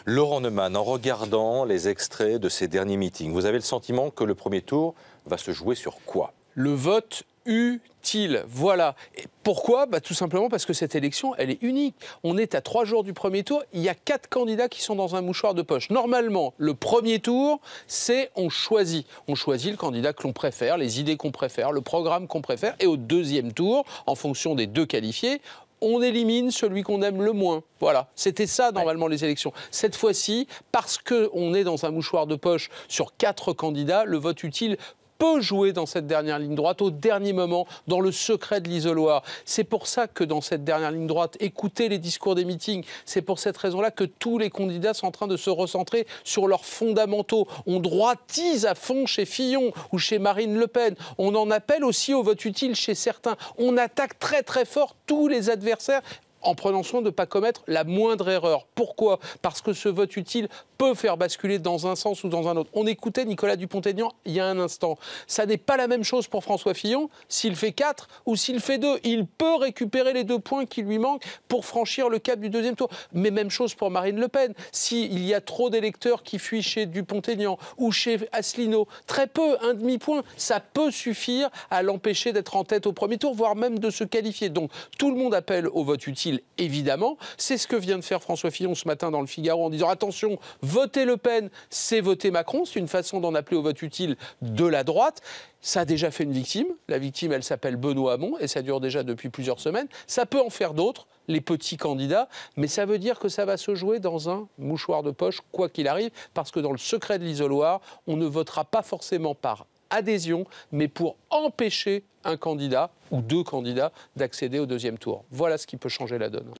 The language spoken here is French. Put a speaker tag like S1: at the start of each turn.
S1: Laurent Neumann, en regardant les extraits de ces derniers meetings, vous avez le sentiment que le premier tour va se jouer sur quoi?
S2: Le vote utile, voilà. Et pourquoi? Tout simplement parce que cette élection, elle est unique. On est à 3 jours du premier tour, il y a 4 candidats qui sont dans un mouchoir de poche. Normalement, le premier tour, c'est on choisit. On choisit le candidat que l'on préfère, les idées qu'on préfère, le programme qu'on préfère. Et au deuxième tour, en fonction des 2 qualifiés, on élimine celui qu'on aime le moins. Voilà, c'était ça normalement les élections. Cette fois-ci, parce qu'on est dans un mouchoir de poche sur 4 candidats, le vote utile peut jouer dans cette dernière ligne droite, au dernier moment, dans le secret de l'isoloir. C'est pour ça que dans cette dernière ligne droite, écoutez les discours des meetings. C'est pour cette raison-là que tous les candidats sont en train de se recentrer sur leurs fondamentaux. On droitise à fond chez Fillon ou chez Marine Le Pen. On en appelle aussi au vote utile chez certains. On attaque très très fort tous les adversaires en prenant soin de ne pas commettre la moindre erreur. Pourquoi? Parce que ce vote utile peut faire basculer dans un sens ou dans un autre. On écoutait Nicolas Dupont-Aignan il y a un instant. Ça n'est pas la même chose pour François Fillon s'il fait 4 ou s'il fait 2. Il peut récupérer les 2 points qui lui manquent pour franchir le cap du deuxième tour. Mais même chose pour Marine Le Pen. S'il y a trop d'électeurs qui fuient chez Dupont-Aignan ou chez Asselineau, très peu, un demi-point, ça peut suffire à l'empêcher d'être en tête au premier tour, voire même de se qualifier. Donc tout le monde appelle au vote utile, évidemment. C'est ce que vient de faire François Fillon ce matin dans le Figaro en disant attention, voter Le Pen, c'est voter Macron. C'est une façon d'en appeler au vote utile de la droite. Ça a déjà fait une victime. La victime, elle s'appelle Benoît Hamon et ça dure déjà depuis plusieurs semaines. Ça peut en faire d'autres, les petits candidats, mais ça veut dire que ça va se jouer dans un mouchoir de poche, quoi qu'il arrive, parce que dans le secret de l'isoloir, on ne votera pas forcément par adhésion, mais pour empêcher un candidat ou 2 candidats d'accéder au deuxième tour. Voilà ce qui peut changer la donne.